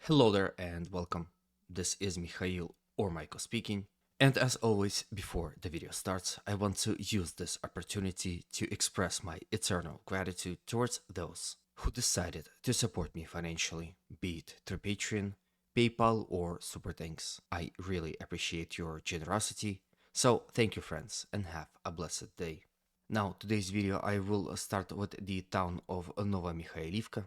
Hello there and welcome. This is Mikhail or Michael speaking. And as always, before the video starts, I want to use this opportunity to express my eternal gratitude towards those who decided to support me financially, be it through Patreon, PayPal, or Super Thanks. I really appreciate your generosity. So thank you friends and have a blessed day. Now, today's video I will start with the town of Nova Mikhailivka,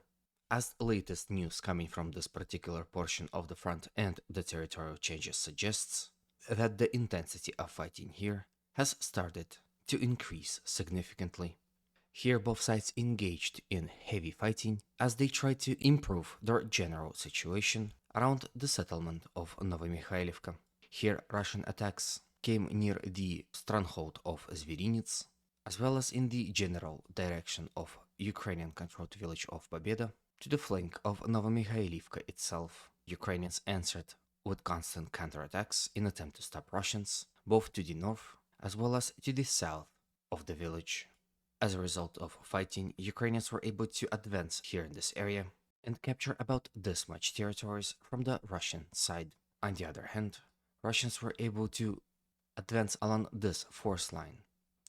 as the latest news coming from this particular portion of the front and the territorial changes suggests that the intensity of fighting here has started to increase significantly. Here both sides engaged in heavy fighting as they try to improve their general situation around the settlement of Novomikhailivka. Here Russian attacks came near the stronghold of Zverinets, as well as in the general direction of Ukrainian controlled village of Pobeda. To the flank of Novomikhailivka itself, Ukrainians answered with constant counterattacks in attempt to stop Russians, both to the north as well as to the south of the village. As a result of fighting, Ukrainians were able to advance here in this area and capture about this much territories from the Russian side. On the other hand, Russians were able to advance along this force line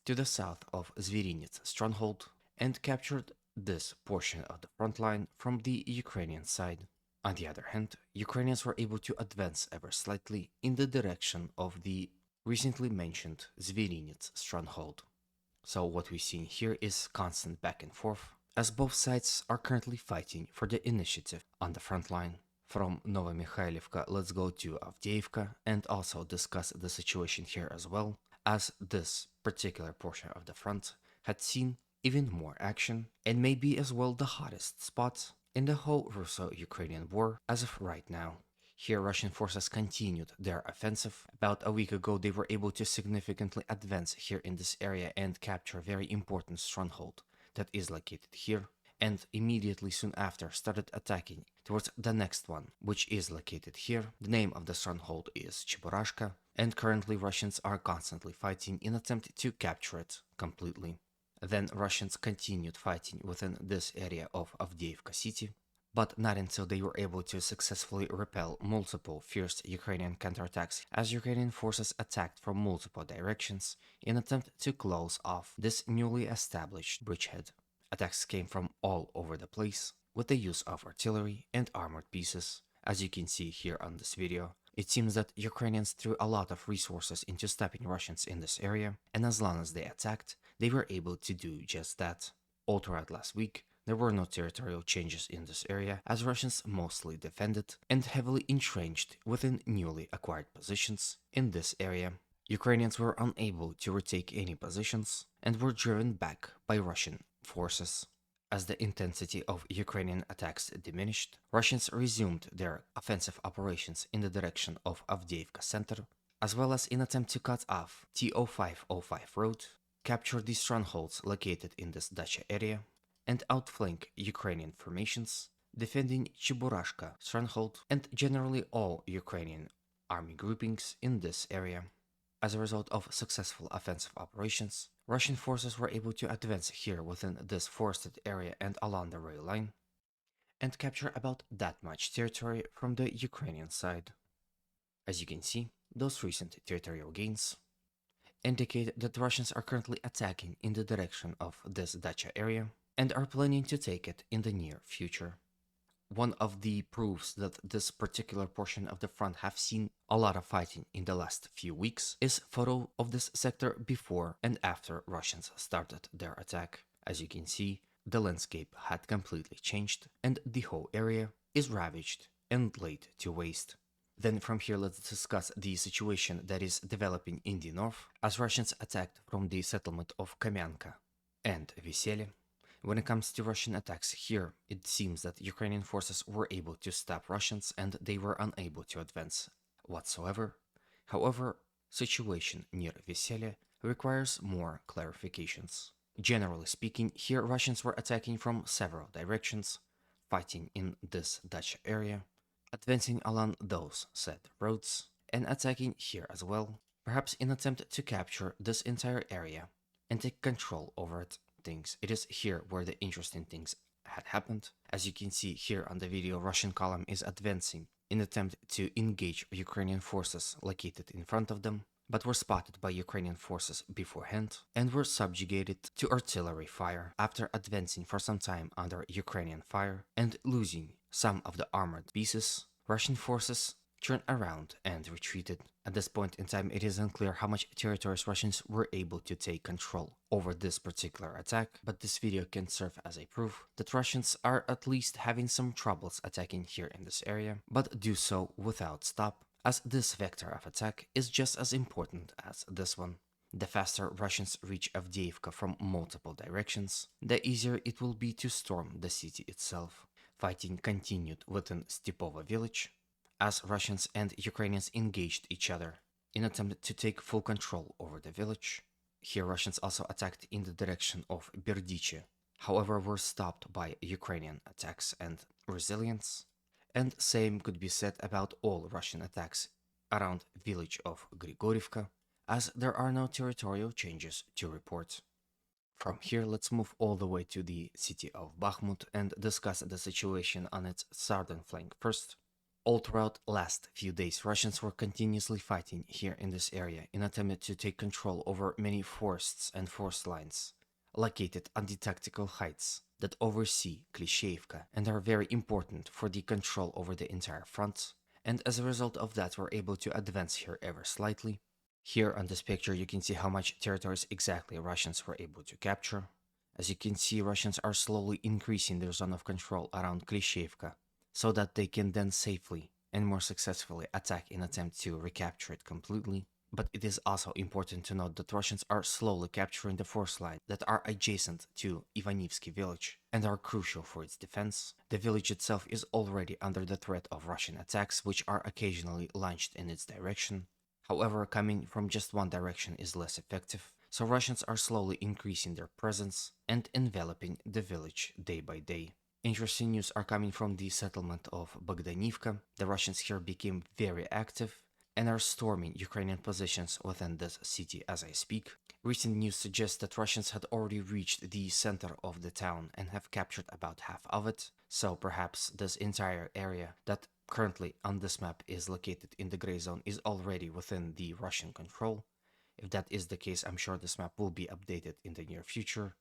to the south of Zverinets stronghold and captured this portion of the front line from the Ukrainian side. On the other hand, Ukrainians were able to advance ever slightly in the direction of the recently mentioned Zverinets stronghold. So what we see here is constant back and forth, as both sides are currently fighting for the initiative on the front line. From Novomikhailivka, let's go to Avdeevka and also discuss the situation here as well, as this particular portion of the front had seen even more action and may be as well the hottest spot in the whole Russo-Ukrainian war as of right now. Here Russian forces continued their offensive. About a week ago they were able to significantly advance here in this area and capture a very important stronghold that is located here, and immediately soon after started attacking towards the next one, which is located here. The name of the stronghold is Cheburashka, and currently Russians are constantly fighting in attempt to capture it completely. Then Russians continued fighting within this area of Avdeevka city, but not until they were able to successfully repel multiple fierce Ukrainian counterattacks, as Ukrainian forces attacked from multiple directions in attempt to close off this newly established bridgehead. Attacks came from all over the place, with the use of artillery and armored pieces. As you can see here on this video, it seems that Ukrainians threw a lot of resources into stopping Russians in this area, and as long as they attacked, they were able to do just that. All throughout last week, there were no territorial changes in this area, as Russians mostly defended and heavily entrenched within newly acquired positions in this area. Ukrainians were unable to retake any positions and were driven back by Russian forces. As the intensity of Ukrainian attacks diminished, Russians resumed their offensive operations in the direction of Avdeevka center, as well as in attempt to cut off T-0505 road, capture the strongholds located in this dacha area, and outflank Ukrainian formations, defending Cheburashka stronghold and generally all Ukrainian army groupings in this area. As a result of successful offensive operations, Russian forces were able to advance here within this forested area and along the rail line, and capture about that much territory from the Ukrainian side. As you can see, those recent territorial gains indicate that the Russians are currently attacking in the direction of this dacha area and are planning to take it in the near future. One of the proofs that this particular portion of the front have seen a lot of fighting in the last few weeks is photo of this sector before and after Russians started their attack. As you can see, the landscape had completely changed and the whole area is ravaged and laid to waste. Then from here let's discuss the situation that is developing in the north as Russians attacked from the settlement of Kamyanka and Vesely. When it comes to Russian attacks here, it seems that Ukrainian forces were able to stop Russians and they were unable to advance whatsoever. However, situation near Vesely requires more clarifications. Generally speaking, here Russians were attacking from several directions, fighting in this dacha area, advancing along those said roads, and attacking here as well, perhaps in attempt to capture this entire area and take control over it. It is here where the interesting things had happened. As you can see here on the video, Russian column is advancing in attempt to engage Ukrainian forces located in front of them, but were spotted by Ukrainian forces beforehand and were subjugated to artillery fire after advancing for some time under Ukrainian fire and losing some of the armored pieces. Russian forces turned around and retreated. At this point in time, it is unclear how much territories Russians were able to take control over this particular attack, but this video can serve as a proof that Russians are at least having some troubles attacking here in this area, but do so without stop, as this vector of attack is just as important as this one. The faster Russians reach Avdeevka from multiple directions, the easier it will be to storm the city itself. Fighting continued within Stepova village, as Russians and Ukrainians engaged each other in attempt to take full control over the village. Here Russians also attacked in the direction of Berdiche, however were stopped by Ukrainian attacks and resilience. And same could be said about all Russian attacks around village of Grigorivka, as there are no territorial changes to report. From here, let's move all the way to the city of Bakhmut and discuss the situation on its southern flank first. All throughout last few days, Russians were continuously fighting here in this area in attempt to take control over many forests and forest lines located on the tactical heights that oversee Klishevka and are very important for the control over the entire front, and as a result of that were able to advance here ever slightly. Here on this picture you can see how much territories exactly Russians were able to capture. As you can see, Russians are slowly increasing their zone of control around Klishevka, so that they can then safely and more successfully attack in attempt to recapture it completely. But it is also important to note that Russians are slowly capturing the force lines that are adjacent to Ivanivsky village and are crucial for its defense. The village itself is already under the threat of Russian attacks, which are occasionally launched in its direction. However, coming from just one direction is less effective, so Russians are slowly increasing their presence and enveloping the village day by day. Interesting news are coming from the settlement of Bogdanivka. The Russians here became very active and are storming Ukrainian positions within this city as I speak. Recent news suggests that Russians had already reached the center of the town and have captured about half of it, so perhaps this entire area that currently on this map is located in the gray zone is already within the Russian control. If that is the case, I'm sure this map will be updated in the near future.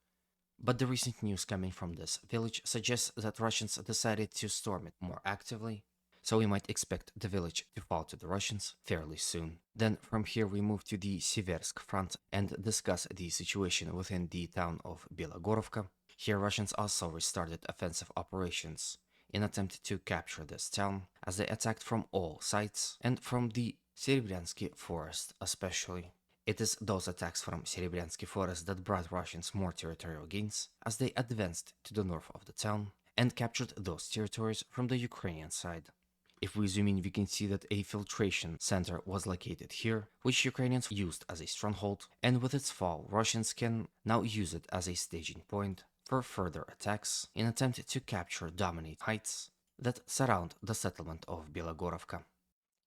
But the recent news coming from this village suggests that Russians decided to storm it more actively, so we might expect the village to fall to the Russians fairly soon. Then from here we move to the Siversk front and discuss the situation within the town of Belogorovka. Here Russians also restarted offensive operations in attempt to capture this town, as they attacked from all sides and from the Serebryansky forest especially. It is those attacks from Serebryansky forest that brought Russians more territorial gains, as they advanced to the north of the town and captured those territories from the Ukrainian side. If we zoom in, we can see that a filtration center was located here, which Ukrainians used as a stronghold, and with its fall, Russians can now use it as a staging point for further attacks in attempt to capture dominate heights that surround the settlement of Belogorovka.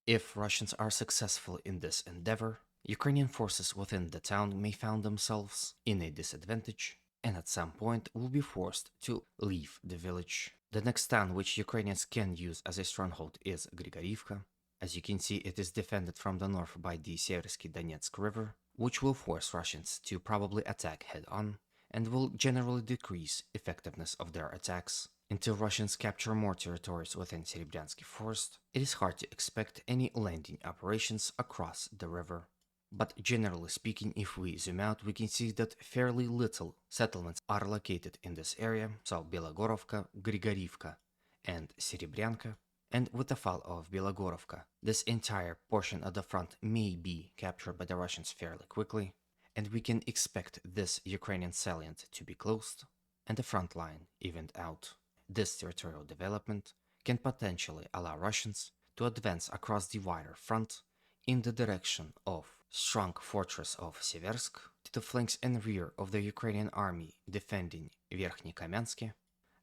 If Russians are successful in this endeavor, Ukrainian forces within the town may find themselves in a disadvantage and at some point will be forced to leave the village. The next town which Ukrainians can use as a stronghold is Grigorivka. As you can see, it is defended from the north by the Seversky Donetsk River, which will force Russians to probably attack head-on and will generally decrease effectiveness of their attacks. Until Russians capture more territories within Serebryansky Forest, it is hard to expect any landing operations across the river. But generally speaking, if we zoom out, we can see that fairly little settlements are located in this area, so Belogorovka, Grigorivka, and Serebryanka. And with the fall of Belogorovka, this entire portion of the front may be captured by the Russians fairly quickly, and we can expect this Ukrainian salient to be closed and the front line evened out. This territorial development can potentially allow Russians to advance across the wider front in the direction of strong fortress of Seversk, to the flanks and rear of the Ukrainian army defending Verkhny Kamensky,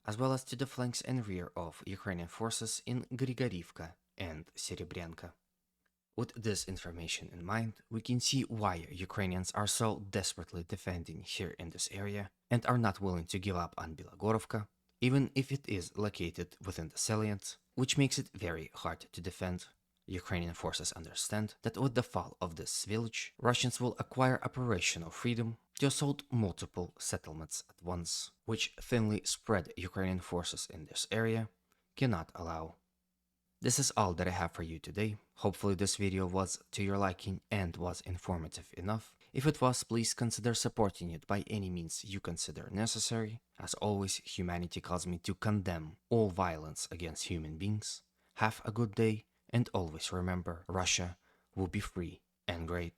as well as to the flanks and rear of Ukrainian forces in Grigorivka and Serebryanka. With this information in mind, we can see why Ukrainians are so desperately defending here in this area and are not willing to give up on Belogorovka, even if it is located within the salient, which makes it very hard to defend. Ukrainian forces understand that with the fall of this village, Russians will acquire operational freedom to assault multiple settlements at once, which thinly spread Ukrainian forces in this area cannot allow. This is all that I have for you today. Hopefully this video was to your liking and was informative enough. If it was, please consider supporting it by any means you consider necessary. As always, humanity calls me to condemn all violence against human beings. Have a good day, and always remember, Russia will be free and great.